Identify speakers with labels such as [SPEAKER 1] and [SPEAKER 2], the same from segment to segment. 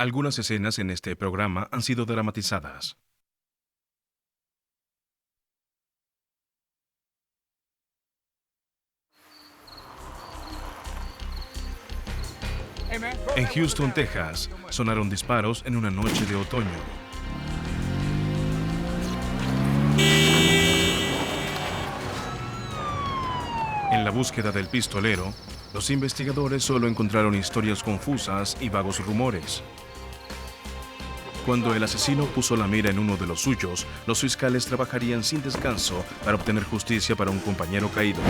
[SPEAKER 1] Algunas escenas en este programa han sido dramatizadas. En Houston, Texas, sonaron disparos en una noche de otoño. En la búsqueda del pistolero, los investigadores solo encontraron historias confusas y vagos rumores. Cuando el asesino puso la mira en uno de los suyos, los fiscales trabajarían sin descanso para obtener justicia para un compañero caído.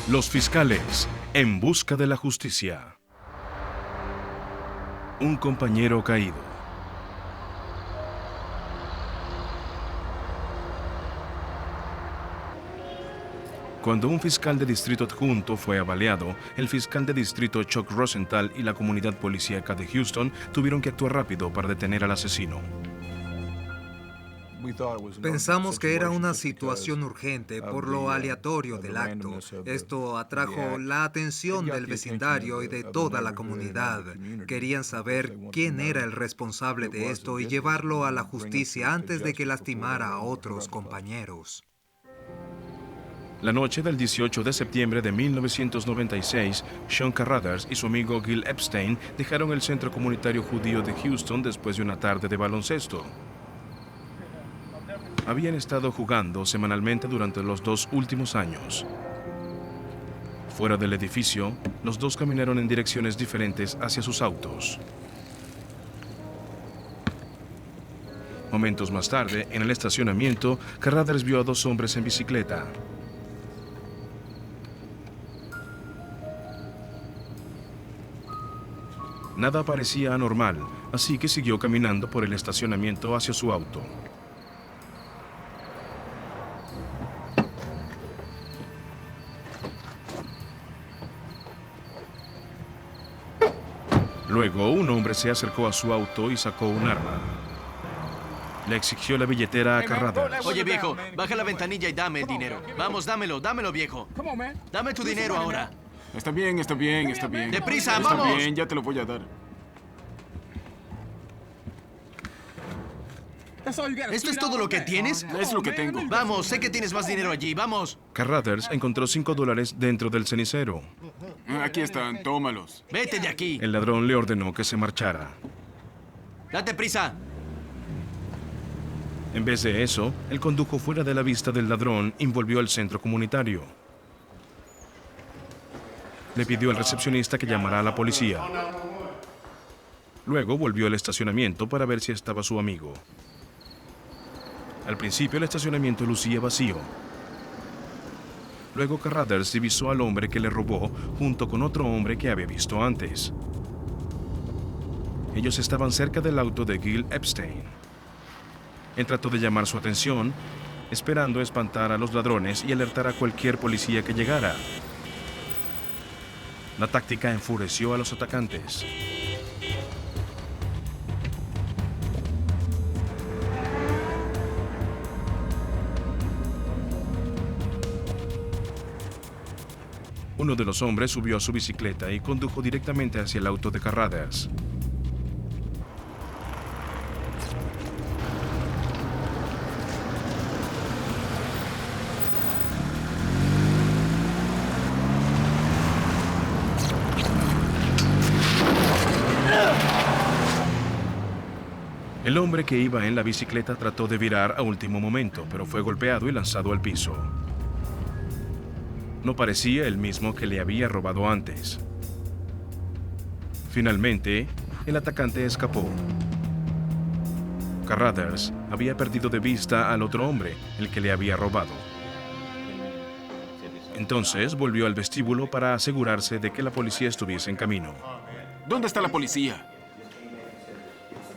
[SPEAKER 1] Los fiscales, en busca de la justicia. Un compañero caído. Cuando un fiscal de distrito adjunto fue baleado, el fiscal de distrito Chuck Rosenthal y la comunidad policíaca de Houston tuvieron que actuar rápido para detener al asesino.
[SPEAKER 2] Pensamos que era una situación urgente por lo aleatorio del acto. Esto atrajo la atención del vecindario y de toda la comunidad. Querían saber quién era el responsable de esto y llevarlo a la justicia antes de que lastimara a otros compañeros.
[SPEAKER 1] La noche del 18 de septiembre de 1996, Sean Carruthers y su amigo Gil Epstein dejaron el centro comunitario judío de Houston después de una tarde de baloncesto. Habían estado jugando semanalmente durante los 2 últimos años. Fuera del edificio, los dos caminaron en direcciones diferentes hacia sus autos. Momentos más tarde, en el estacionamiento, Carruthers vio a 2 hombres en bicicleta. Nada parecía anormal, así que siguió caminando por el estacionamiento hacia su auto. Luego, un hombre se acercó a su auto y sacó un arma. Le exigió la billetera a Carruthers.
[SPEAKER 3] Oye, viejo, baja la ventanilla y dame el dinero. Vamos, dámelo, viejo. Dame tu dinero ahora.
[SPEAKER 4] Está bien, está bien, está bien.
[SPEAKER 3] ¡Deprisa,
[SPEAKER 4] está
[SPEAKER 3] vamos!
[SPEAKER 4] Está bien, ya te lo voy a dar.
[SPEAKER 3] ¿Esto es todo lo que tienes?
[SPEAKER 4] Es lo que tengo.
[SPEAKER 3] Vamos, sé que tienes más dinero allí, vamos.
[SPEAKER 1] Carruthers encontró $5 dentro del cenicero.
[SPEAKER 4] Aquí están, tómalos.
[SPEAKER 3] Vete de aquí.
[SPEAKER 1] El ladrón le ordenó que se marchara.
[SPEAKER 3] Date prisa.
[SPEAKER 1] En vez de eso, él condujo fuera de la vista del ladrón y volvió al centro comunitario. Le pidió al recepcionista que llamara a la policía. Luego volvió al estacionamiento para ver si estaba su amigo. Al principio el estacionamiento lucía vacío. Luego Carruthers divisó al hombre que le robó junto con otro hombre que había visto antes. Ellos estaban cerca del auto de Gil Epstein. Él trató de llamar su atención, esperando espantar a los ladrones y alertar a cualquier policía que llegara. La táctica enfureció a los atacantes. Uno de los hombres subió a su bicicleta y condujo directamente hacia el auto de Carruthers. El hombre que iba en la bicicleta trató de virar a último momento, pero fue golpeado y lanzado al piso. No parecía el mismo que le había robado antes. Finalmente, el atacante escapó. Carruthers había perdido de vista al otro hombre, el que le había robado. Entonces volvió al vestíbulo para asegurarse de que la policía estuviese en camino.
[SPEAKER 4] ¿Dónde está la policía?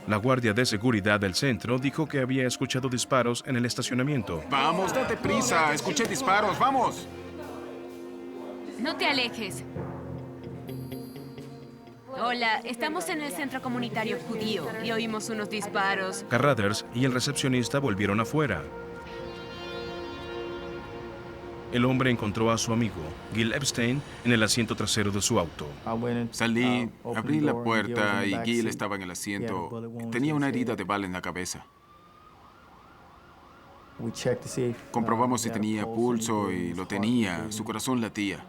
[SPEAKER 1] La guardia de seguridad del centro dijo que había escuchado disparos en el estacionamiento.
[SPEAKER 4] Vamos, date prisa. Escuché disparos, vamos.
[SPEAKER 5] No te alejes. Hola, estamos en el centro comunitario judío y oímos unos disparos.
[SPEAKER 1] Carruthers y el recepcionista volvieron afuera. El hombre encontró a su amigo, Gil Epstein, en el asiento trasero de su auto.
[SPEAKER 4] Salí, abrí la puerta y Gil estaba en el asiento. Tenía una herida de bala en la cabeza. Comprobamos si tenía pulso y lo tenía. Su corazón latía.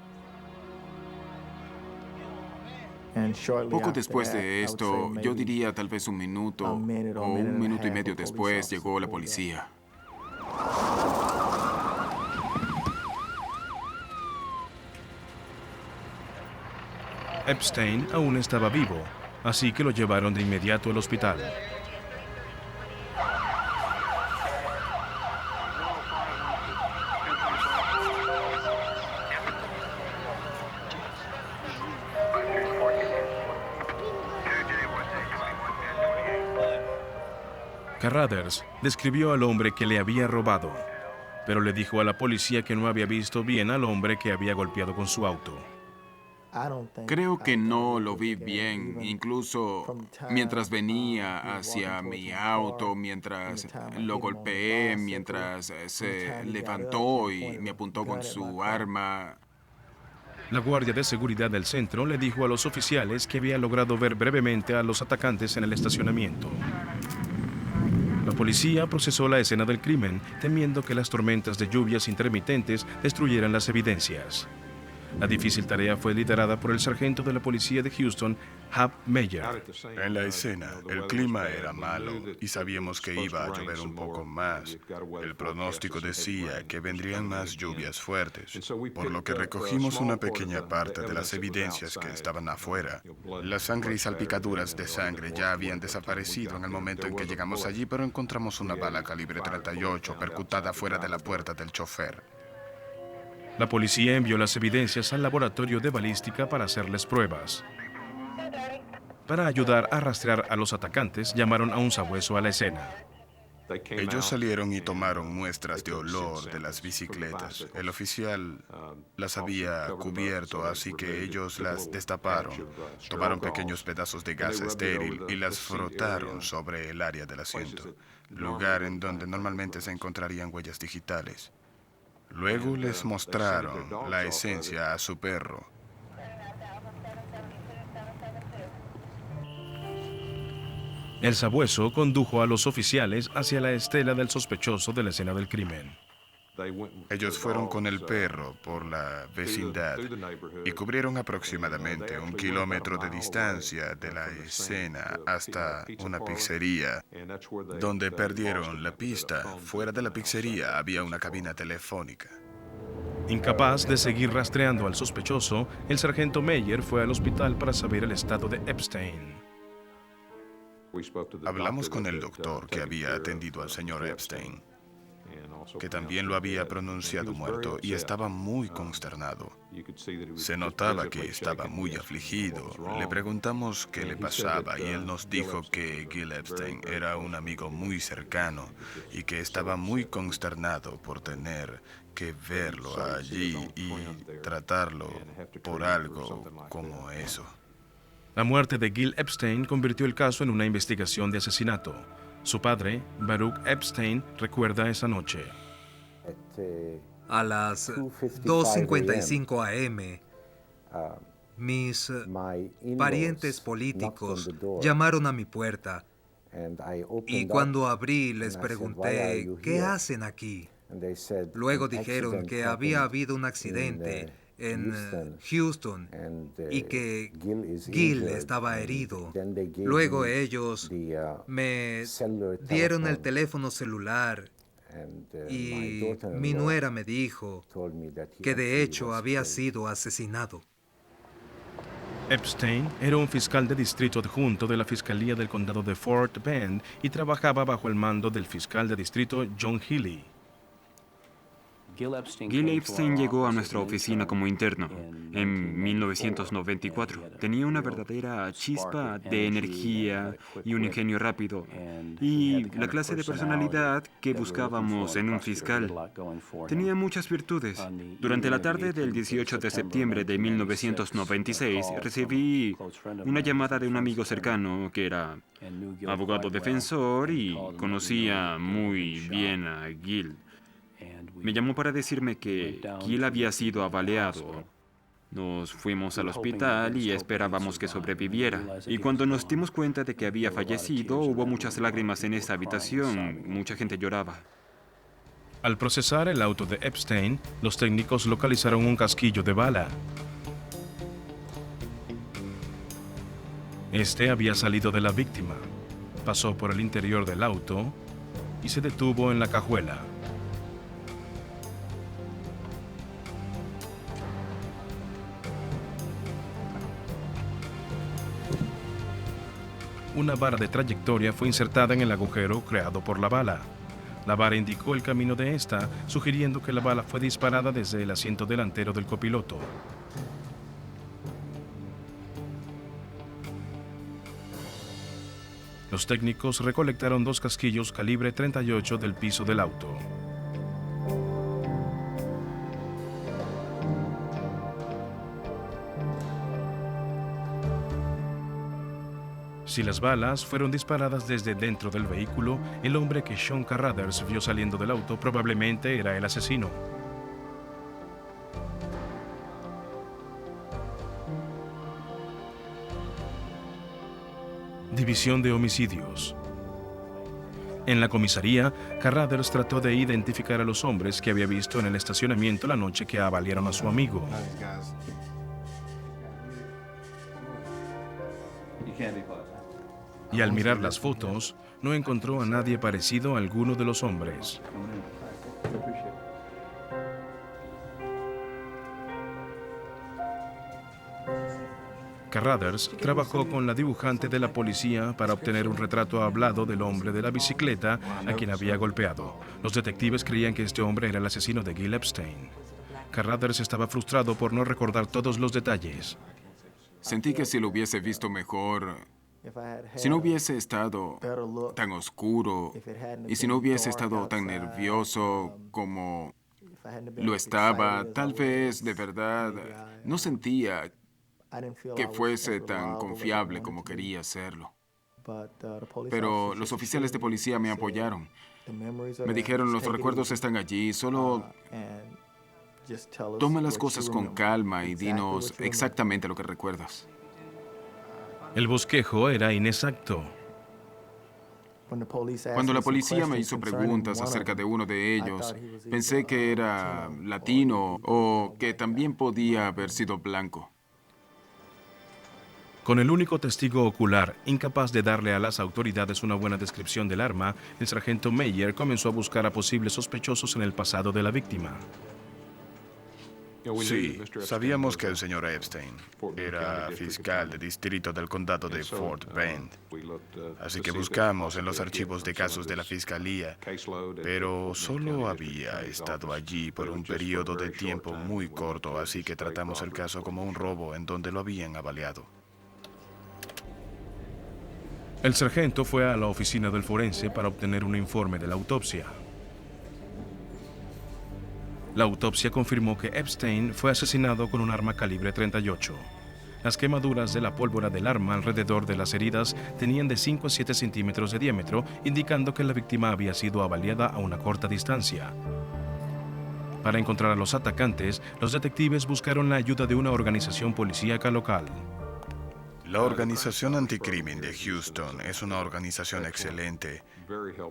[SPEAKER 4] Poco después de esto, yo diría tal vez un minuto o un minuto y medio después, llegó la policía.
[SPEAKER 1] Epstein aún estaba vivo, así que lo llevaron de inmediato al hospital. Carruthers describió al hombre que le había robado, pero le dijo a la policía que no había visto bien al hombre que había golpeado con su auto.
[SPEAKER 4] Creo que no lo vi bien, incluso mientras venía hacia mi auto, mientras lo golpeé, mientras se levantó y me apuntó con su arma.
[SPEAKER 1] La guardia de seguridad del centro le dijo a los oficiales que había logrado ver brevemente a los atacantes en el estacionamiento. La policía procesó la escena del crimen, temiendo que las tormentas de lluvias intermitentes destruyeran las evidencias. La difícil tarea fue liderada por el sargento de la policía de Houston, Hap Meyer.
[SPEAKER 6] En la escena, el clima era malo y sabíamos que iba a llover un poco más. El pronóstico decía que vendrían más lluvias fuertes, por lo que recogimos una pequeña parte de las evidencias que estaban afuera. La sangre y salpicaduras de sangre ya habían desaparecido en el momento en que llegamos allí, pero encontramos una bala calibre 38 percutada fuera de la puerta del chofer.
[SPEAKER 1] La policía envió las evidencias al laboratorio de balística para hacerles pruebas. Para ayudar a rastrear a los atacantes, llamaron a un sabueso a la escena.
[SPEAKER 6] Ellos salieron y tomaron muestras de olor de las bicicletas. El oficial las había cubierto, así que ellos las destaparon. Tomaron pequeños pedazos de gas estéril y las frotaron sobre el área del asiento, lugar en donde normalmente se encontrarían huellas digitales. Luego les mostraron la esencia a su perro.
[SPEAKER 1] El sabueso condujo a los oficiales hacia la estela del sospechoso de la escena del crimen.
[SPEAKER 6] Ellos fueron con el perro por la vecindad y cubrieron aproximadamente 1 kilómetro de distancia de la escena hasta una pizzería, donde perdieron la pista. Fuera de la pizzería había una cabina telefónica.
[SPEAKER 1] Incapaz de seguir rastreando al sospechoso, el sargento Meyer fue al hospital para saber el estado de Epstein.
[SPEAKER 6] Hablamos con el doctor que había atendido al señor Epstein, que también lo había pronunciado muerto y estaba muy consternado. Se notaba que estaba muy afligido. Le preguntamos qué le pasaba y él nos dijo que Gil Epstein era un amigo muy cercano y que estaba muy consternado por tener que verlo allí y tratarlo por algo como eso.
[SPEAKER 1] La muerte de Gil Epstein convirtió el caso en una investigación de asesinato. Su padre, Baruch Epstein, recuerda esa noche.
[SPEAKER 2] A las 2:55 a.m., mis parientes políticos llamaron a mi puerta y cuando abrí les pregunté, ¿qué hacen aquí? Luego dijeron que había habido un accidente en Houston y que Gil estaba herido. Luego ellos me dieron el teléfono celular y mi nuera me dijo que de hecho había sido asesinado.
[SPEAKER 1] Epstein era un fiscal de distrito adjunto de la Fiscalía del Condado de Fort Bend y trabajaba bajo el mando del fiscal de distrito John Healy.
[SPEAKER 7] Gil Epstein llegó a nuestra oficina como interno en 1994. Tenía una verdadera chispa de energía y un ingenio rápido, y la clase de personalidad que buscábamos en un fiscal. Tenía muchas virtudes. Durante la tarde del 18 de septiembre de 1996, recibí una llamada de un amigo cercano que era abogado defensor y conocía muy bien a Gil. Me llamó para decirme que Gil había sido avaliado. Nos fuimos al hospital y esperábamos que sobreviviera. Y cuando nos dimos cuenta de que había fallecido, hubo muchas lágrimas en esa habitación. Mucha gente lloraba.
[SPEAKER 1] Al procesar el auto de Epstein, los técnicos localizaron un casquillo de bala. Este había salido de la víctima, pasó por el interior del auto y se detuvo en la cajuela. Una vara de trayectoria fue insertada en el agujero creado por la bala. La vara indicó el camino de esta, sugiriendo que la bala fue disparada desde el asiento delantero del copiloto. Los técnicos recolectaron 2 casquillos calibre 38 del piso del auto. Si las balas fueron disparadas desde dentro del vehículo, el hombre que Sean Carruthers vio saliendo del auto probablemente era el asesino. División de homicidios. En la comisaría, Carruthers trató de identificar a los hombres que había visto en el estacionamiento la noche que avaliaron a su amigo. Y al mirar las fotos, no encontró a nadie parecido a alguno de los hombres. Carruthers trabajó con la dibujante de la policía para obtener un retrato hablado del hombre de la bicicleta a quien había golpeado. Los detectives creían que este hombre era el asesino de Gil Epstein. Carruthers estaba frustrado por no recordar todos los detalles.
[SPEAKER 4] Sentí que si lo hubiese visto mejor, si no hubiese estado tan oscuro y si no hubiese estado tan nervioso como lo estaba, tal vez de verdad no sentía que fuese tan confiable como quería serlo. Pero los oficiales de policía me apoyaron. Me dijeron, los recuerdos están allí, solo toma las cosas con calma y dinos exactamente lo que recuerdas.
[SPEAKER 1] El bosquejo era inexacto.
[SPEAKER 4] Cuando la policía me hizo preguntas acerca de uno de ellos, pensé que era latino o que también podía haber sido blanco.
[SPEAKER 1] Con el único testigo ocular, incapaz de darle a las autoridades una buena descripción del arma, el sargento Meyer comenzó a buscar a posibles sospechosos en el pasado de la víctima.
[SPEAKER 6] Sí, sabíamos que el señor Epstein era fiscal de distrito del condado de Fort Bend. Así que buscamos en los archivos de casos de la fiscalía, pero solo había estado allí por un periodo de tiempo muy corto, así que tratamos el caso como un robo en donde lo habían avaliado.
[SPEAKER 1] El sargento fue a la oficina del forense para obtener un informe de la autopsia. La autopsia confirmó que Epstein fue asesinado con un arma calibre 38. Las quemaduras de la pólvora del arma alrededor de las heridas tenían de 5 a 7 centímetros de diámetro, indicando que la víctima había sido avaliada a una corta distancia. Para encontrar a los atacantes, los detectives buscaron la ayuda de una organización policíaca local.
[SPEAKER 6] La organización anticrimen de Houston es una organización excelente,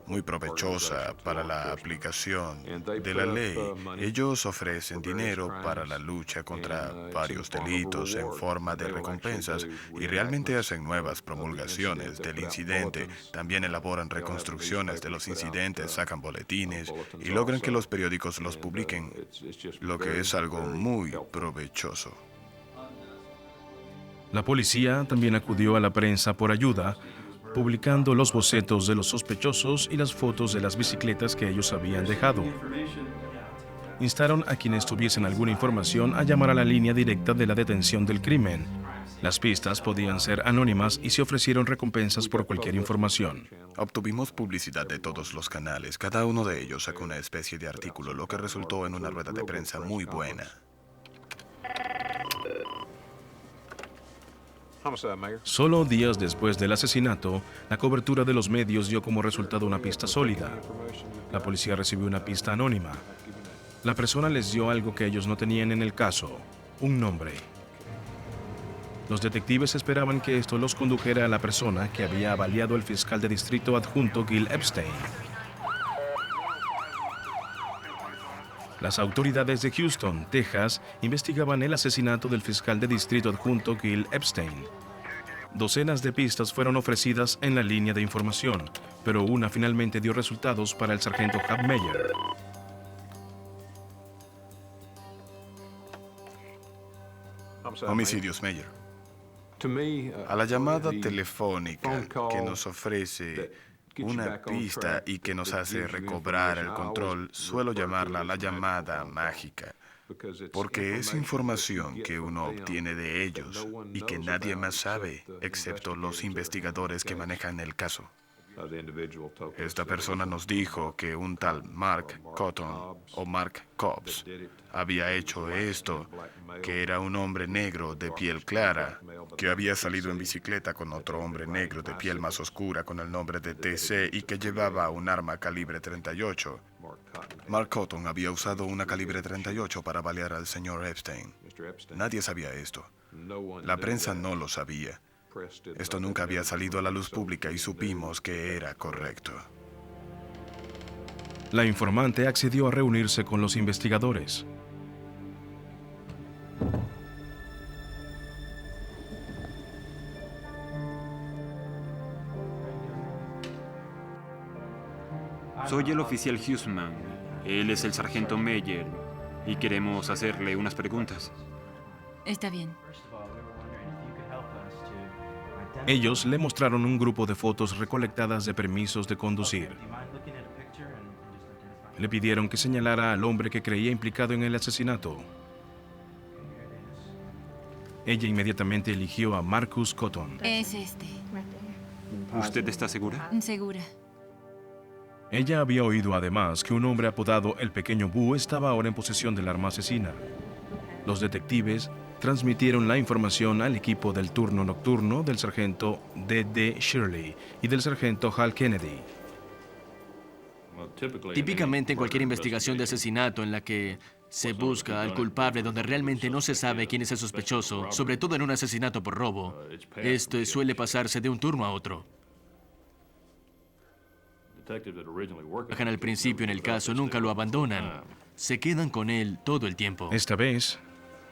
[SPEAKER 6] muy provechosa para la aplicación de la ley. Ellos ofrecen dinero para la lucha contra varios delitos en forma de recompensas y realmente hacen nuevas promulgaciones del incidente. También elaboran reconstrucciones de los incidentes, sacan boletines y logran que los periódicos los publiquen, lo que es algo muy provechoso.
[SPEAKER 1] La policía también acudió a la prensa por ayuda, publicando los bocetos de los sospechosos y las fotos de las bicicletas que ellos habían dejado. instaron a quienes tuviesen alguna información a llamar a la línea directa de la detención del crimen. Las pistas podían ser anónimas y se ofrecieron recompensas por cualquier información.
[SPEAKER 6] Obtuvimos publicidad de todos los canales. Cada uno de ellos sacó una especie de artículo, lo que resultó en una rueda de prensa muy buena.
[SPEAKER 1] Solo días después del asesinato, la cobertura de los medios dio como resultado una pista sólida. La policía recibió una pista anónima. La persona les dio algo que ellos no tenían en el caso, un nombre. Los detectives esperaban que esto los condujera a la persona que había avaliado el fiscal de distrito adjunto Gil Epstein. Las autoridades de Houston, Texas, investigaban el asesinato del fiscal de distrito adjunto Gil Epstein. Docenas de pistas fueron ofrecidas en la línea de información, pero una finalmente dio resultados para el sargento Hub Meyer.
[SPEAKER 6] Homicidios Meyer. A la llamada telefónica que nos ofrece una pista y que nos hace recobrar el control, suelo llamarla la llamada mágica, porque es información que uno obtiene de ellos y que nadie más sabe, excepto los investigadores que manejan el caso. Esta persona nos dijo que un tal Mark Cotton o Mark Cobbs había hecho esto, que era un hombre negro de piel clara, que había salido en bicicleta con otro hombre negro de piel más oscura con el nombre de TC y que llevaba un arma calibre 38. Mark Cotton había usado una calibre 38 para balear al señor Epstein. Nadie sabía esto. La prensa no lo sabía. Esto nunca había salido a la luz pública y supimos que era correcto.
[SPEAKER 1] La informante accedió a reunirse con los investigadores.
[SPEAKER 7] Soy el oficial Huseman. Él es el sargento Meyer y queremos hacerle unas preguntas.
[SPEAKER 5] Está bien.
[SPEAKER 1] Ellos le mostraron un grupo de fotos recolectadas de permisos de conducir. Le pidieron que señalara al hombre que creía implicado en el asesinato. Ella inmediatamente eligió a Marcus Cotton.
[SPEAKER 5] Es este.
[SPEAKER 7] ¿Usted está segura?
[SPEAKER 5] Segura.
[SPEAKER 1] Ella había oído además que un hombre apodado el Pequeño Boo estaba ahora en posesión del arma asesina. Los detectives transmitieron la información al equipo del turno nocturno del sargento D.D. Shirley y del sargento Hal Kennedy.
[SPEAKER 3] Típicamente en cualquier investigación de asesinato en la que se busca al culpable donde realmente no se sabe quién es el sospechoso, sobre todo en un asesinato por robo, esto suele pasarse de un turno a otro. Trabajan al principio en el caso, nunca lo abandonan. Se quedan con él todo el tiempo.
[SPEAKER 1] Esta vez,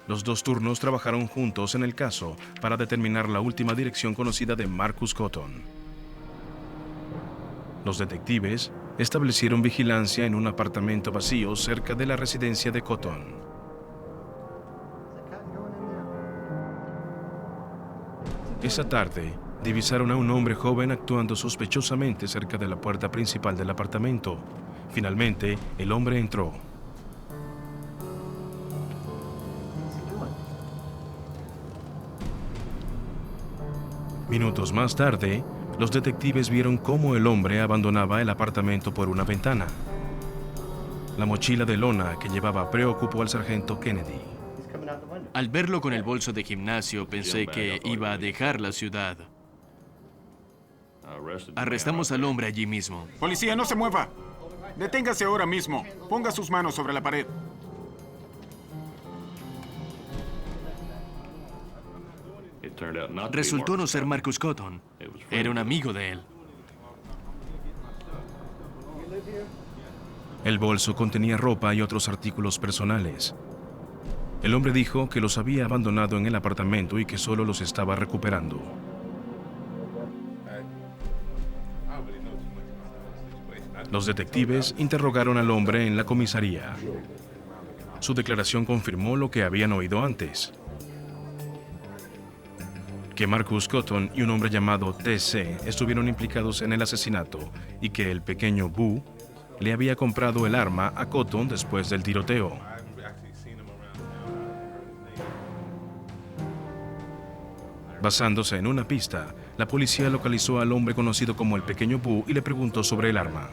[SPEAKER 1] los dos turnos trabajaron juntos en el caso para determinar la última dirección conocida de Marcus Cotton. Los detectives establecieron vigilancia en un apartamento vacío cerca de la residencia de Cotton. Esa tarde, divisaron a un hombre joven actuando sospechosamente cerca de la puerta principal del apartamento. Finalmente, el hombre entró. Minutos más tarde, los detectives vieron cómo el hombre abandonaba el apartamento por una ventana. La mochila de lona que llevaba preocupó al sargento Kennedy.
[SPEAKER 3] Al verlo con el bolso de gimnasio, pensé que iba a dejar la ciudad. Arrestamos al hombre allí mismo.
[SPEAKER 4] Policía, no se mueva. Deténgase ahora mismo. Ponga sus manos sobre la pared.
[SPEAKER 3] Resultó no ser Marcus Cotton. Era un amigo de él.
[SPEAKER 1] El bolso contenía ropa y otros artículos personales. El hombre dijo que los había abandonado en el apartamento y que solo los estaba recuperando. Los detectives interrogaron al hombre en la comisaría. Su declaración confirmó lo que habían oído antes: que Marcus Cotton y un hombre llamado T.C. estuvieron implicados en el asesinato y que el Pequeño Boo le había comprado el arma a Cotton después del tiroteo. Basándose en una pista, la policía localizó al hombre conocido como el Pequeño Boo y le preguntó sobre el arma.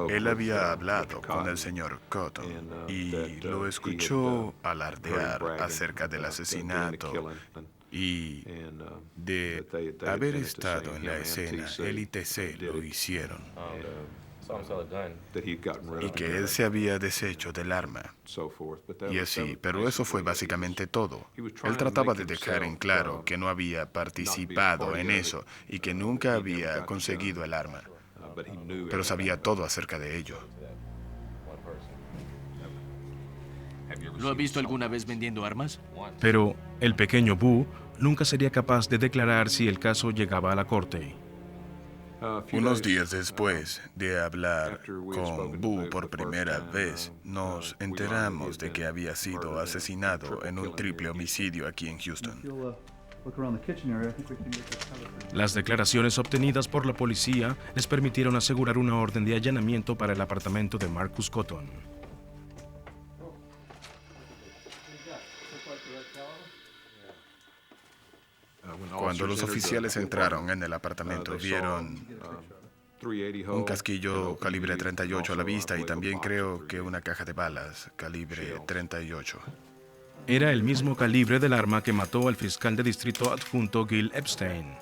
[SPEAKER 6] Él había hablado con el señor Cotton y lo escuchó alardear acerca del asesinato y de haber estado en la escena. Él y TC lo hicieron. Y que él se había deshecho del arma. Y así, pero eso fue básicamente todo. Él trataba de dejar en claro que no había participado en eso y que nunca había conseguido el arma. Pero sabía todo acerca de ello.
[SPEAKER 3] ¿Lo ha visto alguna vez vendiendo armas?
[SPEAKER 1] Pero el Pequeño Boo nunca sería capaz de declarar si el caso llegaba a la corte.
[SPEAKER 6] Unos días después de hablar con Boo por primera vez, nos enteramos de que había sido asesinado en un triple homicidio aquí en Houston.
[SPEAKER 1] Las declaraciones obtenidas por la policía les permitieron asegurar una orden de allanamiento para el apartamento de Marcus Cotton.
[SPEAKER 6] Cuando los oficiales entraron en el apartamento, vieron un casquillo calibre 38 a la vista y también creo que una caja de balas calibre 38.
[SPEAKER 1] Era el mismo calibre del arma que mató al fiscal de distrito adjunto Gil Epstein.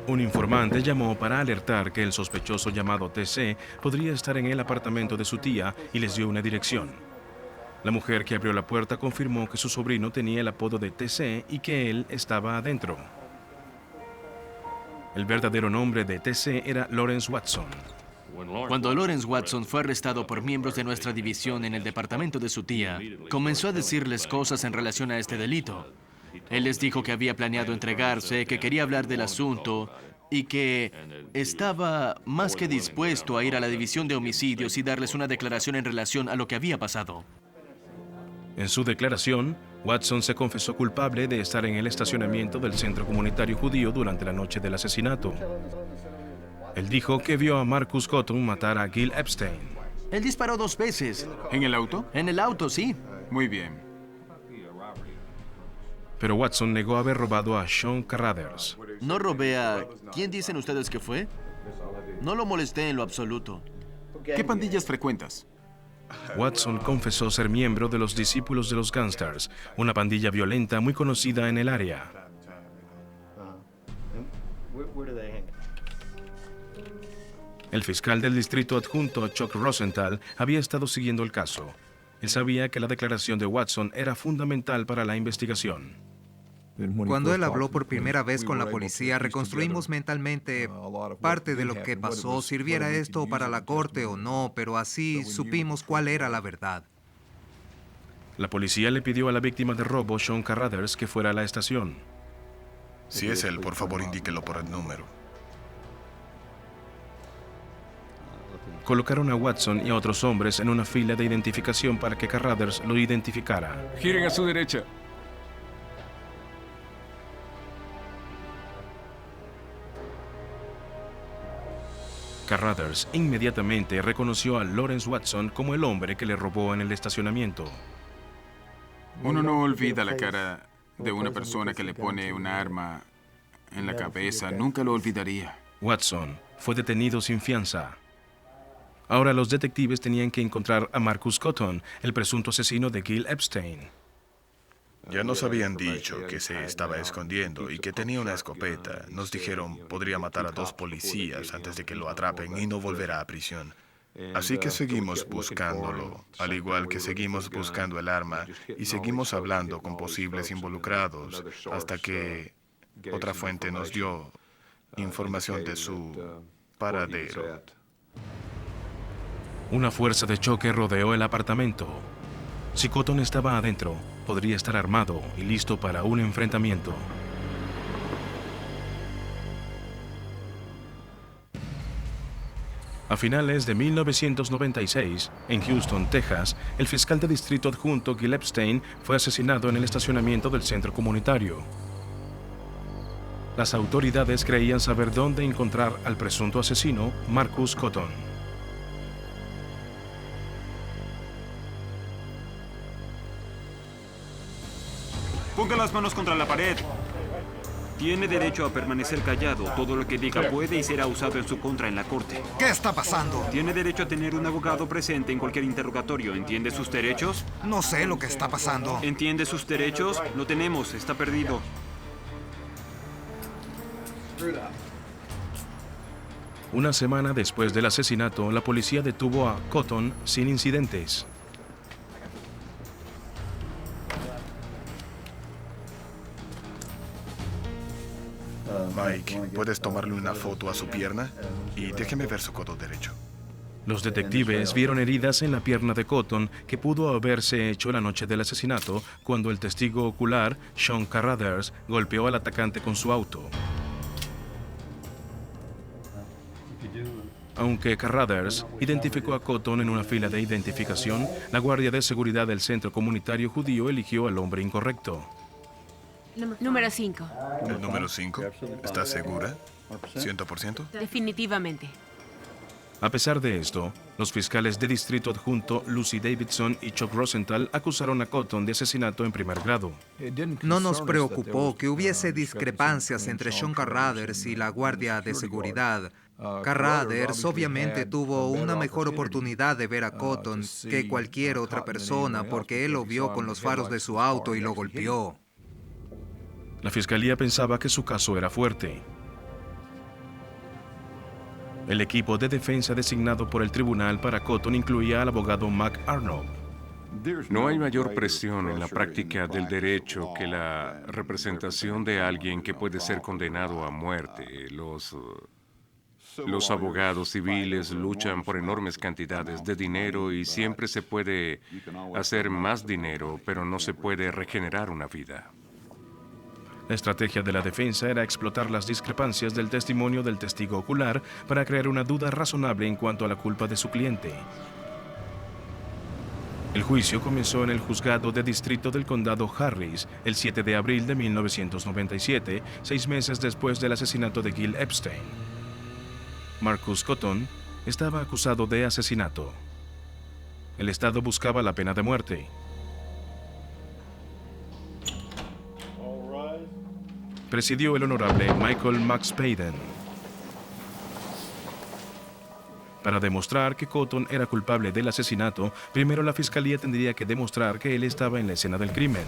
[SPEAKER 1] Un informante llamó para alertar que el sospechoso llamado TC podría estar en el apartamento de su tía y les dio una dirección. La mujer que abrió la puerta confirmó que su sobrino tenía el apodo de TC y que él estaba adentro. El verdadero nombre de TC era Lawrence Watson.
[SPEAKER 3] Cuando Lawrence Watson fue arrestado por miembros de nuestra división en el departamento de su tía, comenzó a decirles cosas en relación a este delito. Él les dijo que había planeado entregarse, que quería hablar del asunto y que estaba más que dispuesto a ir a la división de homicidios y darles una declaración en relación a lo que había pasado.
[SPEAKER 1] En su declaración, Watson se confesó culpable de estar en el estacionamiento del centro comunitario judío durante la noche del asesinato. Él dijo que vio a Marcus Cotton matar a Gil Epstein.
[SPEAKER 3] Él disparó 2 veces.
[SPEAKER 4] ¿En el auto?
[SPEAKER 3] En el auto, sí.
[SPEAKER 4] Muy bien.
[SPEAKER 1] Pero Watson negó haber robado a Sean Carruthers.
[SPEAKER 3] No robé a... ¿Quién dicen ustedes que fue? No lo molesté en lo absoluto.
[SPEAKER 4] ¿Qué pandillas frecuentas?
[SPEAKER 1] Watson confesó ser miembro de los Discípulos de los Gangsters, una pandilla violenta muy conocida en el área. El fiscal del distrito adjunto, Chuck Rosenthal, había estado siguiendo el caso. Él sabía que la declaración de Watson era fundamental para la investigación.
[SPEAKER 2] Cuando él habló por primera vez con la policía, reconstruimos mentalmente parte de lo que pasó, sirviera esto para la corte o no, pero así supimos cuál era la verdad.
[SPEAKER 1] La policía le pidió a la víctima de robo, Sean Carruthers, que fuera a la estación.
[SPEAKER 6] Si es él, por favor, indíquelo por el número.
[SPEAKER 1] Colocaron a Watson y a otros hombres en una fila de identificación para que Carruthers lo identificara.
[SPEAKER 4] Giren a su derecha.
[SPEAKER 1] Carruthers inmediatamente reconoció a Lawrence Watson como el hombre que le robó en el estacionamiento.
[SPEAKER 4] Uno no olvida la cara de una persona que le pone un arma en la cabeza. Nunca lo olvidaría.
[SPEAKER 1] Watson fue detenido sin fianza. Ahora los detectives tenían que encontrar a Marcus Cotton, el presunto asesino de Gil Epstein.
[SPEAKER 6] Ya nos habían dicho que se estaba escondiendo y que tenía una escopeta. Nos dijeron podría matar a 2 policías antes de que lo atrapen y no volverá a prisión. Así que seguimos buscándolo, al igual que seguimos buscando el arma y seguimos hablando con posibles involucrados hasta que otra fuente nos dio información de su paradero.
[SPEAKER 1] Una fuerza de choque rodeó el apartamento. Si Cotton estaba adentro, podría estar armado y listo para un enfrentamiento. A finales de 1996, en Houston, Texas, el fiscal de distrito adjunto Gil Epstein fue asesinado en el estacionamiento del centro comunitario. Las autoridades creían saber dónde encontrar al presunto asesino, Marcus Cotton.
[SPEAKER 7] Ponga las manos contra la pared. Tiene derecho a permanecer callado. Todo lo que diga puede y será usado en su contra en la corte.
[SPEAKER 8] ¿Qué está pasando?
[SPEAKER 7] Tiene derecho a tener un abogado presente en cualquier interrogatorio. ¿Entiende sus derechos?
[SPEAKER 8] No sé lo que está pasando.
[SPEAKER 7] ¿Entiende sus derechos? Lo tenemos. Está perdido.
[SPEAKER 1] Una semana después del asesinato, la policía detuvo a Cotton sin incidentes.
[SPEAKER 6] Mike, ¿puedes tomarle una foto a su pierna? Y déjeme ver su codo derecho.
[SPEAKER 1] Los detectives vieron heridas en la pierna de Cotton que pudo haberse hecho la noche del asesinato cuando el testigo ocular, Sean Carruthers, golpeó al atacante con su auto. Aunque Carruthers identificó a Cotton en una fila de identificación, la guardia de seguridad del centro comunitario judío eligió al hombre incorrecto.
[SPEAKER 5] Número 5.
[SPEAKER 6] ¿El número 5? ¿Estás segura? ¿100%?
[SPEAKER 5] Definitivamente.
[SPEAKER 1] A pesar de esto, los fiscales de distrito adjunto Lucy Davidson y Chuck Rosenthal acusaron a Cotton de asesinato en primer grado.
[SPEAKER 2] No nos preocupó que hubiese discrepancias entre Sean Carruthers y la guardia de seguridad. Carruthers obviamente tuvo una mejor oportunidad de ver a Cotton que cualquier otra persona porque él lo vio con los faros de su auto y lo golpeó.
[SPEAKER 1] La fiscalía pensaba que su caso era fuerte. El equipo de defensa designado por el tribunal para Cotton incluía al abogado Mac Arnold.
[SPEAKER 9] No hay mayor presión en la práctica del derecho que la representación de alguien que puede ser condenado a muerte. Los abogados civiles luchan por enormes cantidades de dinero y siempre se puede hacer más dinero, pero no se puede regenerar una vida.
[SPEAKER 1] La estrategia de la defensa era explotar las discrepancias del testimonio del testigo ocular para crear una duda razonable en cuanto a la culpa de su cliente. El juicio comenzó en el juzgado de distrito del condado Harris el 7 de abril de 1997, 6 meses después del asesinato de Gil Epstein. Marcus Cotton estaba acusado de asesinato. El Estado buscaba la pena de muerte. Presidió el honorable Michael Max Payden. Para demostrar que Cotton era culpable del asesinato, primero la fiscalía tendría que demostrar que él estaba en la escena del crimen.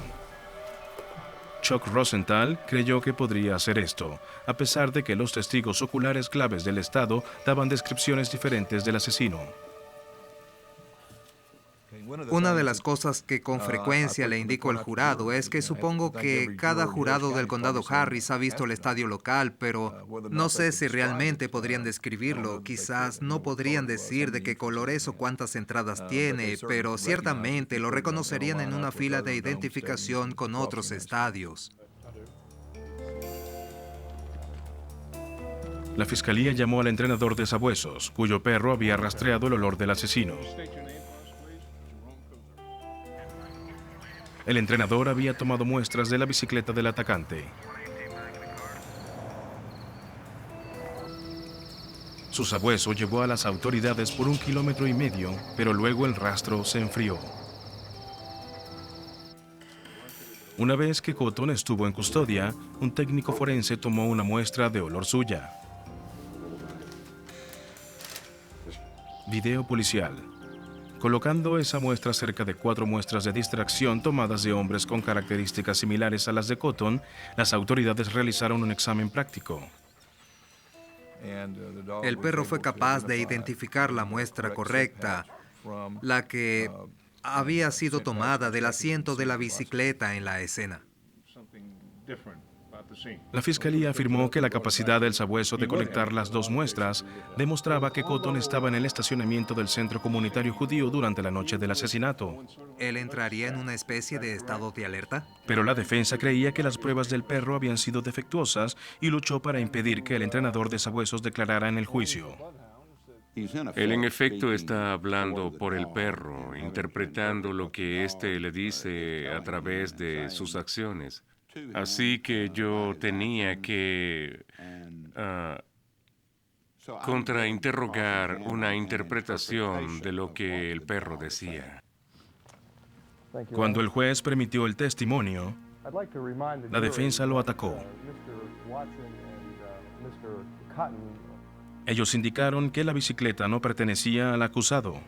[SPEAKER 1] Chuck Rosenthal creyó que podría hacer esto, a pesar de que los testigos oculares claves del Estado daban descripciones diferentes del asesino.
[SPEAKER 2] Una de las cosas que con frecuencia le indico al jurado es que supongo que cada jurado del condado Harris ha visto el estadio local, pero no sé si realmente podrían describirlo. Quizás no podrían decir de qué color es o cuántas entradas tiene, pero ciertamente lo reconocerían en una fila de identificación con otros estadios.
[SPEAKER 1] La fiscalía llamó al entrenador de sabuesos, cuyo perro había rastreado el olor del asesino. El entrenador había tomado muestras de la bicicleta del atacante. Su sabueso llevó a las autoridades por 1,5 kilómetros, pero luego el rastro se enfrió. Una vez que Cotton estuvo en custodia, un técnico forense tomó una muestra de olor suya. Video policial. Colocando esa muestra cerca de 4 muestras de distracción tomadas de hombres con características similares a las de Cotton, las autoridades realizaron un examen práctico.
[SPEAKER 2] El perro fue capaz de identificar la muestra correcta, la que había sido tomada del asiento de la bicicleta en la escena.
[SPEAKER 1] La fiscalía afirmó que la capacidad del sabueso de conectar las 2 muestras demostraba que Cotton estaba en el estacionamiento del centro comunitario judío durante la noche del asesinato.
[SPEAKER 2] ¿Él entraría en una especie de estado de alerta?
[SPEAKER 1] Pero la defensa creía que las pruebas del perro habían sido defectuosas y luchó para impedir que el entrenador de sabuesos declarara en el juicio.
[SPEAKER 9] Él en efecto está hablando por el perro, interpretando lo que éste le dice a través de sus acciones. Así que yo tenía que contrainterrogar una interpretación de lo que el perro decía.
[SPEAKER 1] Cuando el juez permitió el testimonio, la defensa lo atacó. Ellos indicaron que la bicicleta no pertenecía al acusado.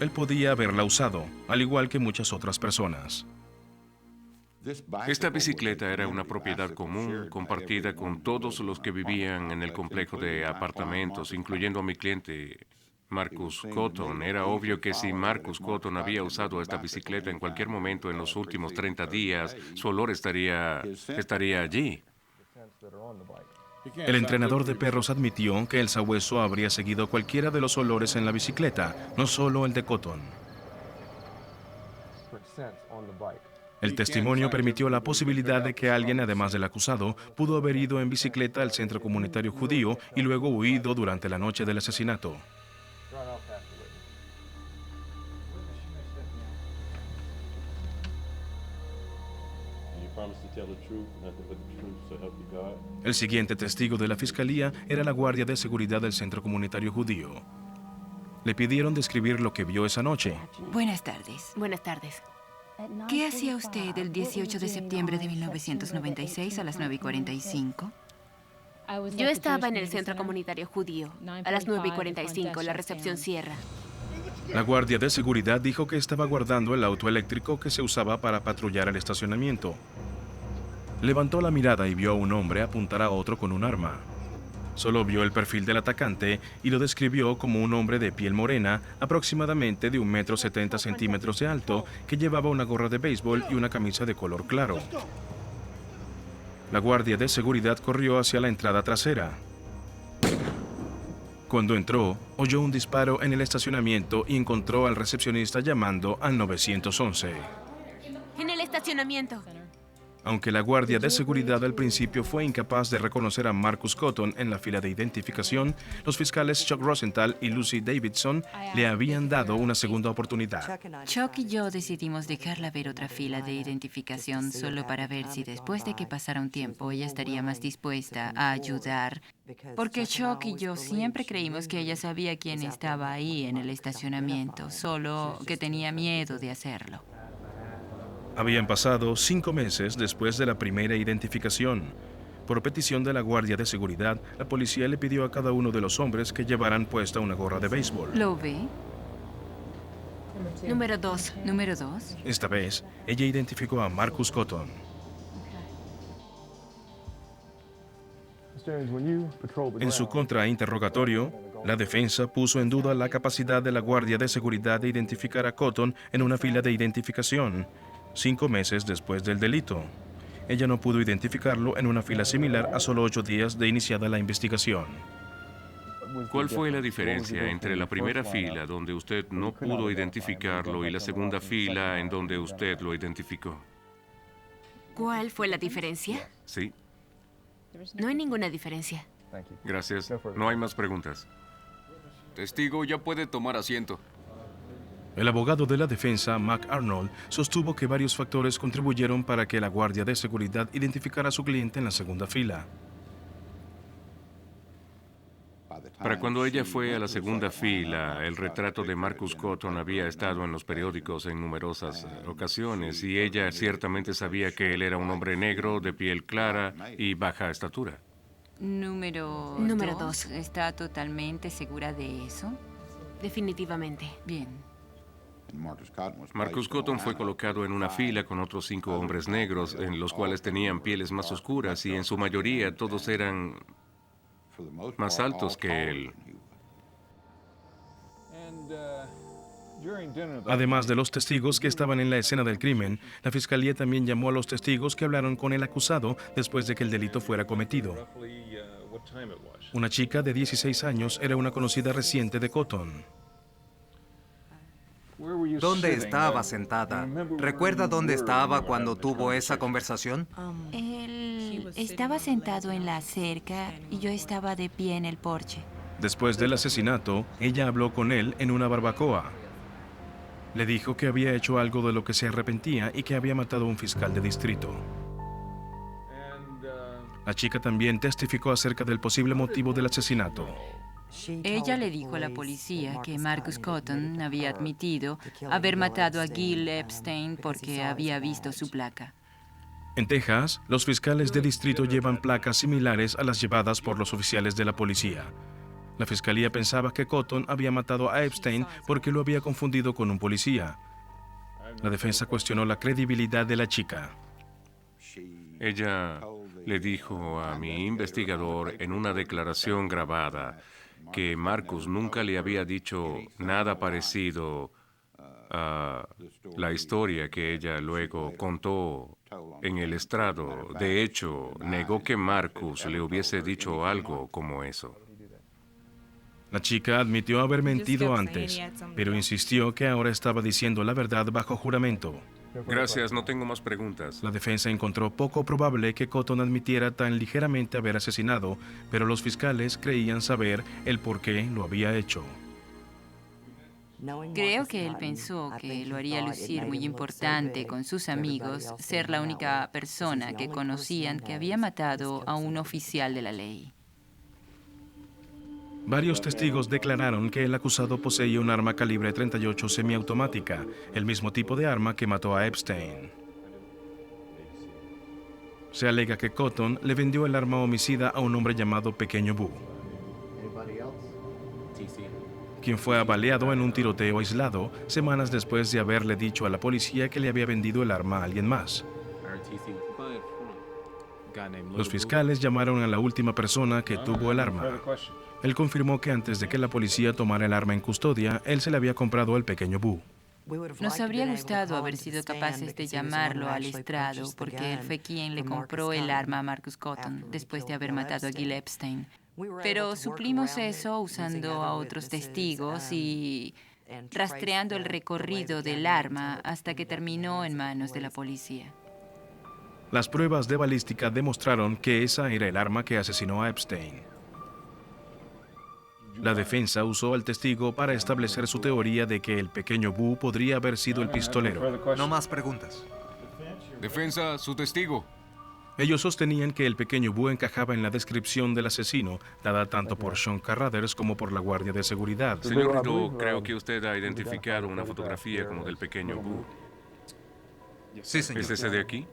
[SPEAKER 1] Él podía haberla usado, al igual que muchas otras personas.
[SPEAKER 9] Esta bicicleta era una propiedad común, compartida con todos los que vivían en el complejo de apartamentos, incluyendo a mi cliente, Marcus Cotton. Era obvio que si Marcus Cotton había usado esta bicicleta en cualquier momento en los últimos 30 días, su olor estaría allí.
[SPEAKER 1] El entrenador de perros admitió que el sabueso habría seguido cualquiera de los olores en la bicicleta, no solo el de Cotton. El testimonio permitió la posibilidad de que alguien, además del acusado, pudo haber ido en bicicleta al centro comunitario judío y luego huido durante la noche del asesinato. El siguiente testigo de la fiscalía era la guardia de seguridad del centro comunitario judío. Le pidieron describir lo que vio esa noche.
[SPEAKER 10] Buenas tardes.
[SPEAKER 5] Buenas tardes.
[SPEAKER 10] ¿Qué hacía usted el 18 de septiembre de 1996 a las 9:45?
[SPEAKER 5] Yo estaba en el centro comunitario judío. A las 9:45, la recepción cierra.
[SPEAKER 1] La guardia de seguridad dijo que estaba guardando el auto eléctrico que se usaba para patrullar el estacionamiento. Levantó la mirada y vio a un hombre apuntar a otro con un arma. Solo vio el perfil del atacante y lo describió como un hombre de piel morena, aproximadamente de 1,70 m de alto, que llevaba una gorra de béisbol y una camisa de color claro. La guardia de seguridad corrió hacia la entrada trasera. Cuando entró, oyó un disparo en el estacionamiento y encontró al recepcionista llamando al 911.
[SPEAKER 5] En el estacionamiento.
[SPEAKER 1] Aunque la guardia de seguridad al principio fue incapaz de reconocer a Marcus Cotton en la fila de identificación, los fiscales Chuck Rosenthal y Lucy Davidson le habían dado una segunda oportunidad.
[SPEAKER 10] Chuck y yo decidimos dejarla ver otra fila de identificación solo para ver si después de que pasara un tiempo ella estaría más dispuesta a ayudar, porque Chuck y yo siempre creímos que ella sabía quién estaba ahí en el estacionamiento, solo que tenía miedo de hacerlo.
[SPEAKER 1] Habían pasado 5 meses después de la primera identificación. Por petición de la guardia de seguridad, la policía le pidió a cada uno de los hombres que llevaran puesta una gorra de béisbol.
[SPEAKER 10] ¿Lo ve?
[SPEAKER 5] Número 2.
[SPEAKER 10] Número 2.
[SPEAKER 1] Esta vez, ella identificó a Marcus Cotton. En su contrainterrogatorio, la defensa puso en duda la capacidad de la guardia de seguridad de identificar a Cotton en una fila de identificación, 5 meses después del delito. Ella no pudo identificarlo en una fila similar a solo 8 días de iniciada la investigación.
[SPEAKER 9] ¿Cuál fue la diferencia entre la primera fila, donde usted no pudo identificarlo, y la segunda fila, en donde usted lo identificó?
[SPEAKER 5] ¿Cuál fue la diferencia?
[SPEAKER 9] Sí.
[SPEAKER 5] No hay ninguna diferencia.
[SPEAKER 9] Gracias. No hay más preguntas.
[SPEAKER 4] Testigo ya puede tomar asiento.
[SPEAKER 1] El abogado de la defensa, Mac Arnold, sostuvo que varios factores contribuyeron para que la guardia de seguridad identificara a su cliente en la segunda fila.
[SPEAKER 9] Para cuando ella fue a la segunda fila, el retrato de Marcus Cotton había estado en los periódicos en numerosas ocasiones y ella ciertamente sabía que él era un hombre negro, de piel clara y baja estatura.
[SPEAKER 10] Número 2. ¿Está totalmente segura de eso?
[SPEAKER 5] Definitivamente.
[SPEAKER 10] Bien.
[SPEAKER 9] Marcus Cotton fue colocado en una fila con otros 5 hombres negros, en los cuales tenían pieles más oscuras y en su mayoría todos eran más altos que él.
[SPEAKER 1] Además de los testigos que estaban en la escena del crimen, la fiscalía también llamó a los testigos que hablaron con el acusado después de que el delito fuera cometido. Una chica de 16 años era una conocida reciente de Cotton.
[SPEAKER 2] ¿Dónde estaba sentada? ¿Recuerda dónde estaba cuando tuvo esa conversación?
[SPEAKER 10] Él estaba sentado en la cerca y yo estaba de pie en el porche.
[SPEAKER 1] Después del asesinato, ella habló con él en una barbacoa. Le dijo que había hecho algo de lo que se arrepentía y que había matado a un fiscal de distrito. La chica también testificó acerca del posible motivo del asesinato.
[SPEAKER 10] Ella le dijo a la policía que Marcus Cotton había admitido haber matado a Gil Epstein porque había visto su placa.
[SPEAKER 1] En Texas, los fiscales de distrito llevan placas similares a las llevadas por los oficiales de la policía. La fiscalía pensaba que Cotton había matado a Epstein porque lo había confundido con un policía. La defensa cuestionó la credibilidad de la chica.
[SPEAKER 9] Ella le dijo a mi investigador en una declaración grabada que Marcus nunca le había dicho nada parecido a la historia que ella luego contó en el estrado. De hecho, negó que Marcus le hubiese dicho algo como eso.
[SPEAKER 1] La chica admitió haber mentido antes, pero insistió que ahora estaba diciendo la verdad bajo juramento.
[SPEAKER 9] Gracias, no tengo más preguntas.
[SPEAKER 1] La defensa encontró poco probable que Cotton admitiera tan ligeramente haber asesinado, pero los fiscales creían saber el por qué lo había hecho.
[SPEAKER 10] Creo que él pensó que lo haría lucir muy importante con sus amigos ser la única persona que conocían que había matado a un oficial de la ley.
[SPEAKER 1] Varios testigos declararon que el acusado poseía un arma calibre 38 semiautomática, el mismo tipo de arma que mató a Epstein. Se alega que Cotton le vendió el arma homicida a un hombre llamado Pequeño Boo, quien fue abaleado en un tiroteo aislado semanas después de haberle dicho a la policía que le había vendido el arma a alguien más. Los fiscales llamaron a la última persona que tuvo el arma. Él confirmó que antes de que la policía tomara el arma en custodia, él se le había comprado al Pequeño Boo.
[SPEAKER 10] Nos habría gustado haber sido capaces de llamarlo al estrado porque él fue quien le compró el arma a Marcus Cotton después de haber matado a Gil Epstein. Pero suplimos eso usando a otros testigos y rastreando el recorrido del arma hasta que terminó en manos de la policía.
[SPEAKER 1] Las pruebas de balística demostraron que esa era el arma que asesinó a Epstein. La defensa usó al testigo para establecer su teoría de que el Pequeño Boo podría haber sido el pistolero.
[SPEAKER 2] No más preguntas.
[SPEAKER 4] Defensa, su testigo.
[SPEAKER 1] Ellos sostenían que el Pequeño Boo encajaba en la descripción del asesino, dada tanto por Sean Carruthers como por la guardia de seguridad.
[SPEAKER 9] Señor Rideau, creo que usted ha identificado una fotografía como del Pequeño Boo.
[SPEAKER 2] Sí, señor.
[SPEAKER 9] ¿Es ese de aquí?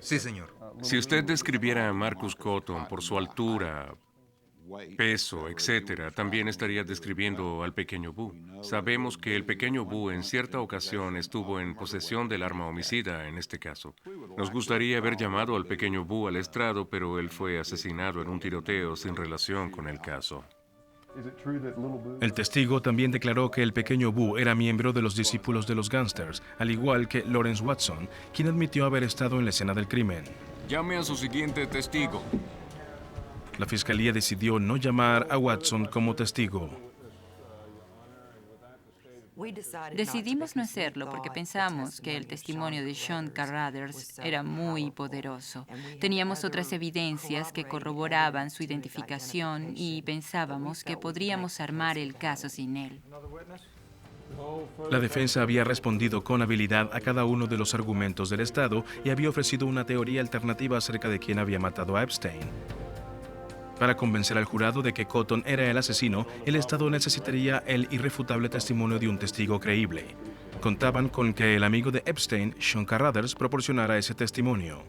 [SPEAKER 2] Sí, señor.
[SPEAKER 9] Si usted describiera a Marcus Cotton por su altura, peso, etcétera, también estaría describiendo al Pequeño Boo. Sabemos que el Pequeño Boo en cierta ocasión estuvo en posesión del arma homicida en este caso. Nos gustaría haber llamado al Pequeño Boo al estrado, pero él fue asesinado en un tiroteo sin relación con el caso.
[SPEAKER 1] El testigo también declaró que el Pequeño Boo era miembro de los discípulos de los gángsters, al igual que Lawrence Watson, quien admitió haber estado en la escena del crimen.
[SPEAKER 4] Llame a su siguiente testigo.
[SPEAKER 1] La fiscalía decidió no llamar a Watson como testigo.
[SPEAKER 10] Decidimos no hacerlo porque pensamos que el testimonio de Sean Carruthers era muy poderoso. Teníamos otras evidencias que corroboraban su identificación y pensábamos que podríamos armar el caso sin él.
[SPEAKER 1] La defensa había respondido con habilidad a cada uno de los argumentos del Estado y había ofrecido una teoría alternativa acerca de quién había matado a Epstein. Para convencer al jurado de que Cotton era el asesino, el Estado necesitaría el irrefutable testimonio de un testigo creíble. Contaban con que el amigo de Epstein, Sean Carruthers, proporcionara ese testimonio.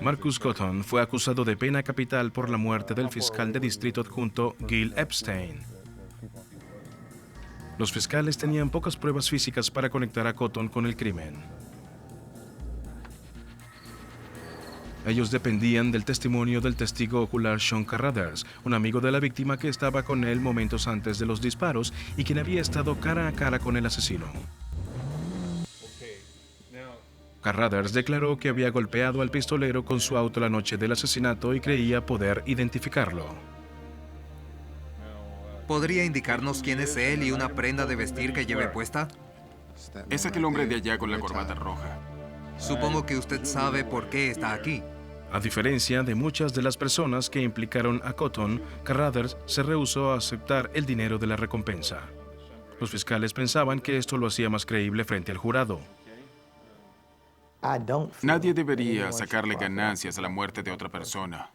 [SPEAKER 1] Marcus Cotton fue acusado de pena capital por la muerte del fiscal de distrito adjunto Gil Epstein. Los fiscales tenían pocas pruebas físicas para conectar a Cotton con el crimen. Ellos dependían del testimonio del testigo ocular Sean Carruthers, un amigo de la víctima que estaba con él momentos antes de los disparos y quien había estado cara a cara con el asesino. Carruthers declaró que había golpeado al pistolero con su auto la noche del asesinato y creía poder identificarlo.
[SPEAKER 2] ¿Podría indicarnos quién es él y una prenda de vestir que lleve puesta?
[SPEAKER 4] Es aquel hombre de allá con la corbata roja.
[SPEAKER 2] Supongo que usted sabe por qué está aquí.
[SPEAKER 1] A diferencia de muchas de las personas que implicaron a Cotton, Carruthers se rehusó a aceptar el dinero de la recompensa. Los fiscales pensaban que esto lo hacía más creíble frente al jurado.
[SPEAKER 4] Nadie debería sacarle ganancias a la muerte de otra persona.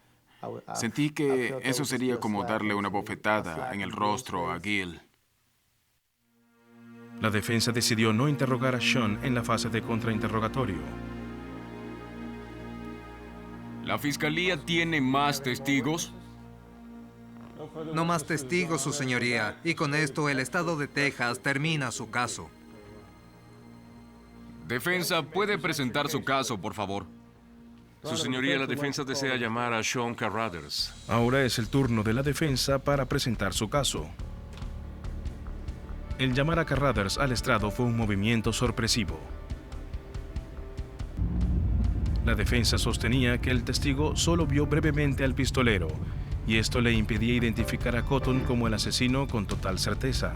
[SPEAKER 4] Sentí que eso sería como darle una bofetada en el rostro a Gil.
[SPEAKER 1] La defensa decidió no interrogar a Sean en la fase de contrainterrogatorio.
[SPEAKER 11] ¿La fiscalía tiene más testigos?
[SPEAKER 2] No más testigos, su señoría. Y con esto el estado de Texas termina su caso.
[SPEAKER 11] Defensa, ¿puede presentar su caso, por favor?
[SPEAKER 9] Su señoría, la defensa desea llamar a Sean Carruthers.
[SPEAKER 1] Ahora es el turno de la defensa para presentar su caso. El llamar a Carruthers al estrado fue un movimiento sorpresivo. La defensa sostenía que el testigo solo vio brevemente al pistolero, y esto le impedía identificar a Cotton como el asesino con total certeza.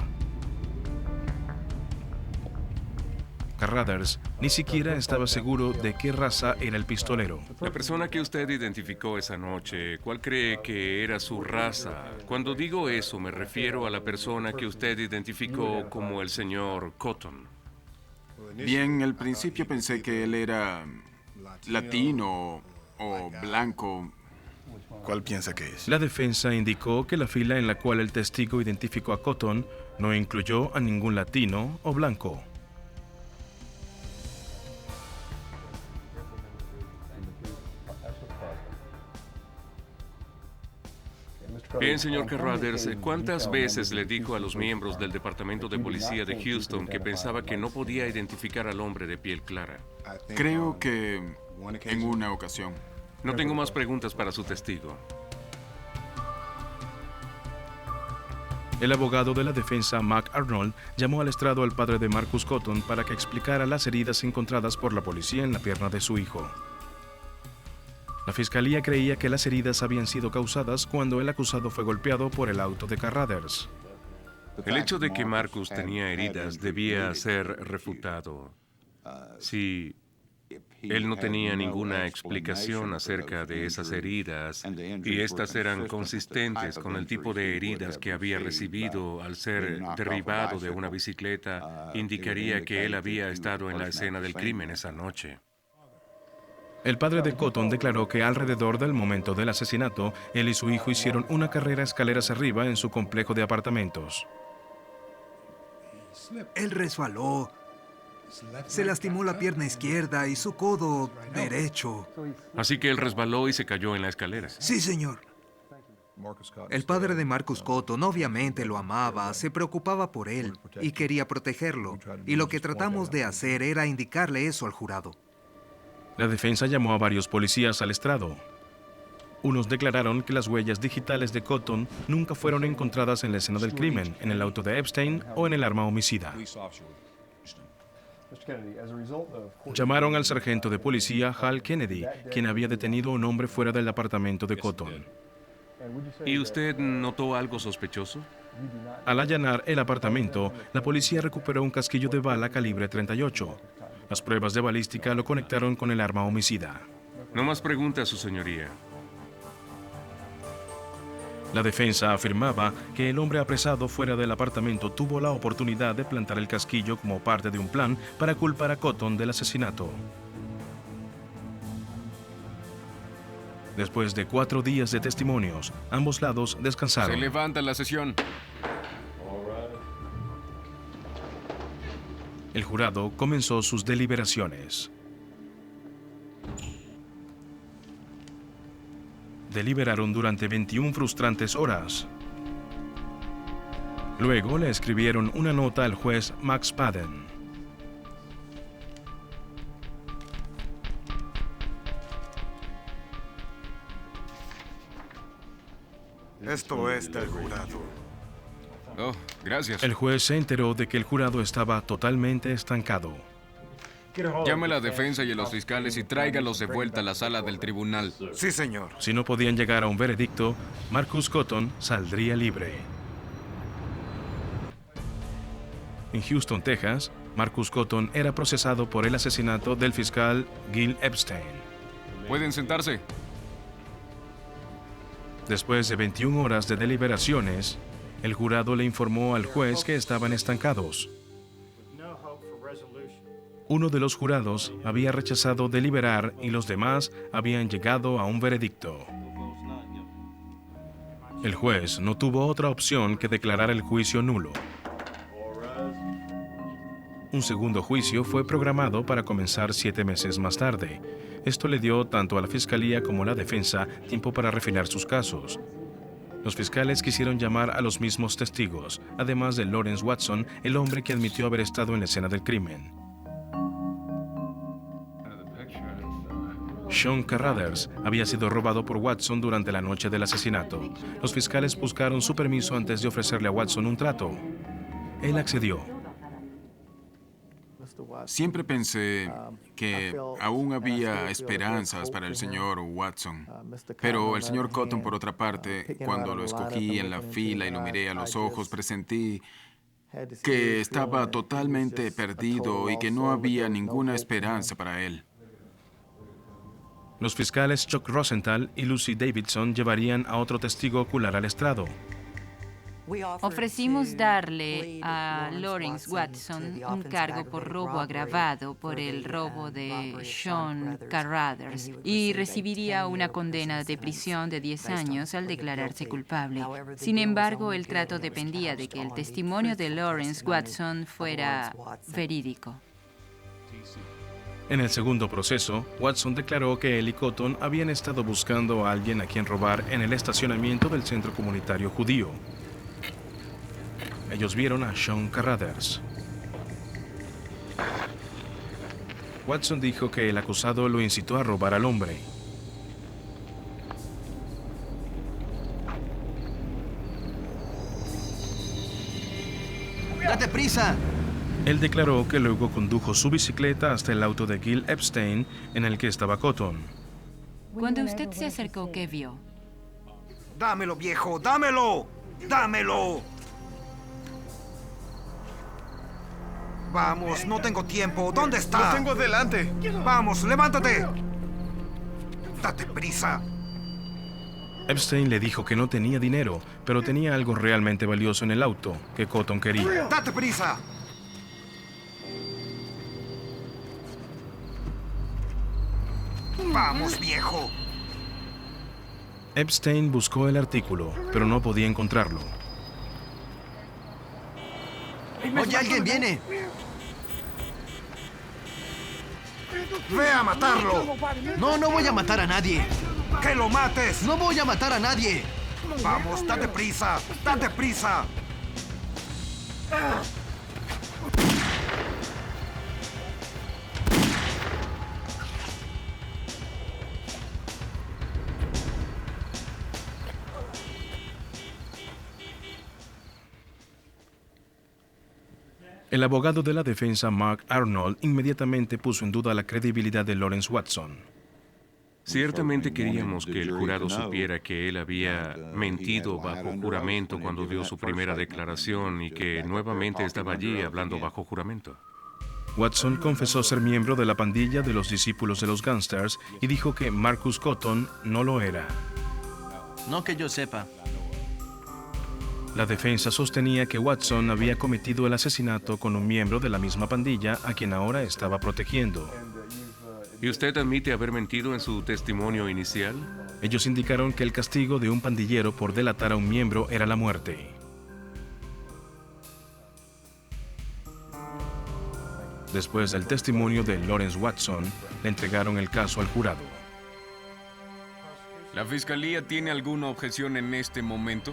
[SPEAKER 1] Carruthers ni siquiera estaba seguro de qué raza era el pistolero.
[SPEAKER 9] La persona que usted identificó esa noche, ¿cuál cree que era su raza? Cuando digo eso, me refiero a la persona que usted identificó como el señor Cotton.
[SPEAKER 4] Bien, al principio pensé que él era latino o blanco.
[SPEAKER 6] ¿Cuál piensa que es?
[SPEAKER 1] La defensa indicó que la fila en la cual el testigo identificó a Cotton no incluyó a ningún latino o blanco.
[SPEAKER 9] Bien, señor Carruthers, ¿cuántas veces le dijo a los miembros del Departamento de Policía de Houston que pensaba que no podía identificar al hombre de piel clara?
[SPEAKER 4] Creo que en una ocasión.
[SPEAKER 9] No tengo más preguntas para su testigo.
[SPEAKER 1] El abogado de la defensa, Mac Arnold, llamó al estrado al padre de Marcus Cotton para que explicara las heridas encontradas por la policía en la pierna de su hijo. La fiscalía creía que las heridas habían sido causadas cuando el acusado fue golpeado por el auto de Carruthers.
[SPEAKER 9] El hecho de que Marcus tenía heridas debía ser refutado. Si él no tenía ninguna explicación acerca de esas heridas y estas eran consistentes con el tipo de heridas que había recibido al ser derribado de una bicicleta, indicaría que él había estado en la escena del crimen esa noche.
[SPEAKER 1] El padre de Cotton declaró que alrededor del momento del asesinato, él y su hijo hicieron una carrera escaleras arriba en su complejo de apartamentos.
[SPEAKER 2] Él resbaló. Se lastimó la pierna izquierda y su codo derecho.
[SPEAKER 9] Así que él resbaló y se cayó en la escalera.
[SPEAKER 2] Sí, señor. El padre de Marcus Cotton obviamente lo amaba, se preocupaba por él y quería protegerlo. Y lo que tratamos de hacer era indicarle eso al jurado.
[SPEAKER 1] La defensa llamó a varios policías al estrado. Unos declararon que las huellas digitales de Cotton nunca fueron encontradas en la escena del crimen, en el auto de Epstein o en el arma homicida. Llamaron al sargento de policía Hal Kennedy, quien había detenido a un hombre fuera del apartamento de Cotton.
[SPEAKER 9] ¿Y usted notó algo sospechoso?
[SPEAKER 1] Al allanar el apartamento, la policía recuperó un casquillo de bala calibre 38. Las pruebas de balística lo conectaron con el arma homicida.
[SPEAKER 9] No más preguntas, su señoría.
[SPEAKER 1] La defensa afirmaba que el hombre apresado fuera del apartamento tuvo la oportunidad de plantar el casquillo como parte de un plan para culpar a Cotton del asesinato. Después de 4 días de testimonios, ambos lados descansaron.
[SPEAKER 11] Se levanta la sesión.
[SPEAKER 1] El jurado comenzó sus deliberaciones. Deliberaron durante 21 frustrantes horas. Luego le escribieron una nota al juez Max Padden.
[SPEAKER 8] Esto es del jurado.
[SPEAKER 11] Oh, gracias.
[SPEAKER 1] El juez se enteró de que el jurado estaba totalmente estancado.
[SPEAKER 11] Llame a la defensa y a los fiscales y tráigalos de vuelta a la sala del tribunal.
[SPEAKER 8] Sí, señor.
[SPEAKER 1] Si no podían llegar a un veredicto, Marcus Cotton saldría libre. En Houston, Texas, Marcus Cotton era procesado por el asesinato del fiscal Gil Epstein.
[SPEAKER 11] Pueden sentarse.
[SPEAKER 1] Después de 21 horas de deliberaciones, el jurado le informó al juez que estaban estancados. Uno de los jurados había rechazado deliberar y los demás habían llegado a un veredicto. El juez no tuvo otra opción que declarar el juicio nulo. Un segundo juicio fue programado para comenzar 7 meses más tarde. Esto le dio tanto a la fiscalía como a la defensa tiempo para refinar sus casos. Los fiscales quisieron llamar a los mismos testigos, además de Lawrence Watson, el hombre que admitió haber estado en la escena del crimen. Sean Carruthers había sido robado por Watson durante la noche del asesinato. Los fiscales buscaron su permiso antes de ofrecerle a Watson un trato. Él accedió.
[SPEAKER 4] Siempre pensé que aún había esperanzas para el señor Watson. Pero el señor Cotton, por otra parte, cuando lo escogí en la fila y lo miré a los ojos, presentí que estaba totalmente perdido y que no había ninguna esperanza para él.
[SPEAKER 1] Los fiscales Chuck Rosenthal y Lucy Davidson llevarían a otro testigo ocular al estrado.
[SPEAKER 10] Ofrecimos darle a Lawrence Watson un cargo por robo agravado por el robo de Sean Carruthers y recibiría una condena de prisión de 10 años al declararse culpable. Sin embargo, el trato dependía de que el testimonio de Lawrence Watson fuera verídico.
[SPEAKER 1] En el segundo proceso, Watson declaró que él y Cotton habían estado buscando a alguien a quien robar en el estacionamiento del centro comunitario judío. Ellos vieron a Sean Carruthers. Watson dijo que el acusado lo incitó a robar al hombre.
[SPEAKER 12] ¡Date prisa!
[SPEAKER 1] Él declaró que luego condujo su bicicleta hasta el auto de Gil Epstein, en el que estaba Cotton.
[SPEAKER 10] Cuando usted se acercó, ¿qué vio?
[SPEAKER 8] ¡Dámelo, viejo! ¡Dámelo! ¡Dámelo! Vamos, no tengo tiempo. ¿Dónde está?
[SPEAKER 6] Lo tengo delante.
[SPEAKER 8] Vamos, levántate. Date prisa.
[SPEAKER 1] Epstein le dijo que no tenía dinero, pero tenía algo realmente valioso en el auto que Cotton quería.
[SPEAKER 8] Date prisa. Vamos, viejo.
[SPEAKER 1] Epstein buscó el artículo, pero no podía encontrarlo.
[SPEAKER 12] ¡Oye, alguien viene!
[SPEAKER 8] ¡Ve a matarlo!
[SPEAKER 12] No, no voy a matar a nadie.
[SPEAKER 8] ¡Que lo mates!
[SPEAKER 12] ¡No voy a matar a nadie!
[SPEAKER 8] Vamos, date prisa. ¡Date prisa!
[SPEAKER 1] El abogado de la defensa, Mark Arnold, inmediatamente puso en duda la credibilidad de Lawrence Watson.
[SPEAKER 9] Ciertamente queríamos que el jurado supiera que él había mentido bajo juramento cuando dio su primera declaración y que nuevamente estaba allí hablando bajo juramento.
[SPEAKER 1] Watson confesó ser miembro de la pandilla de los discípulos de los Gunsters y dijo que Marcus Cotton no lo era.
[SPEAKER 12] No que yo sepa.
[SPEAKER 1] La defensa sostenía que Watson había cometido el asesinato con un miembro de la misma pandilla a quien ahora estaba protegiendo.
[SPEAKER 9] ¿Y usted admite haber mentido en su testimonio inicial?
[SPEAKER 1] Ellos indicaron que el castigo de un pandillero por delatar a un miembro era la muerte. Después del testimonio de Lawrence Watson, le entregaron el caso al jurado.
[SPEAKER 11] ¿La fiscalía tiene alguna objeción en este momento?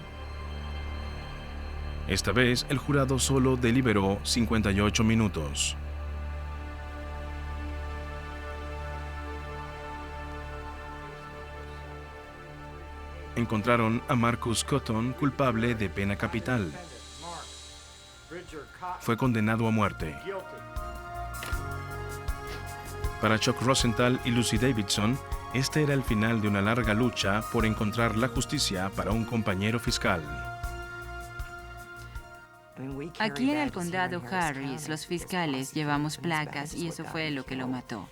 [SPEAKER 1] Esta vez, el jurado solo deliberó 58 minutos. Encontraron a Marcus Cotton culpable de pena capital. Fue condenado a muerte. Para Chuck Rosenthal y Lucy Davidson, este era el final de una larga lucha por encontrar la justicia para un compañero fiscal.
[SPEAKER 10] Aquí en el condado Harris, los fiscales llevamos placas y eso fue lo que lo mató.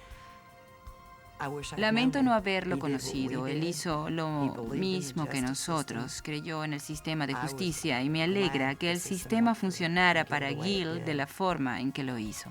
[SPEAKER 10] Lamento no haberlo conocido. Él hizo lo mismo que nosotros. Creyó en el sistema de justicia y me alegra que el sistema funcionara para Gil de la forma en que lo hizo.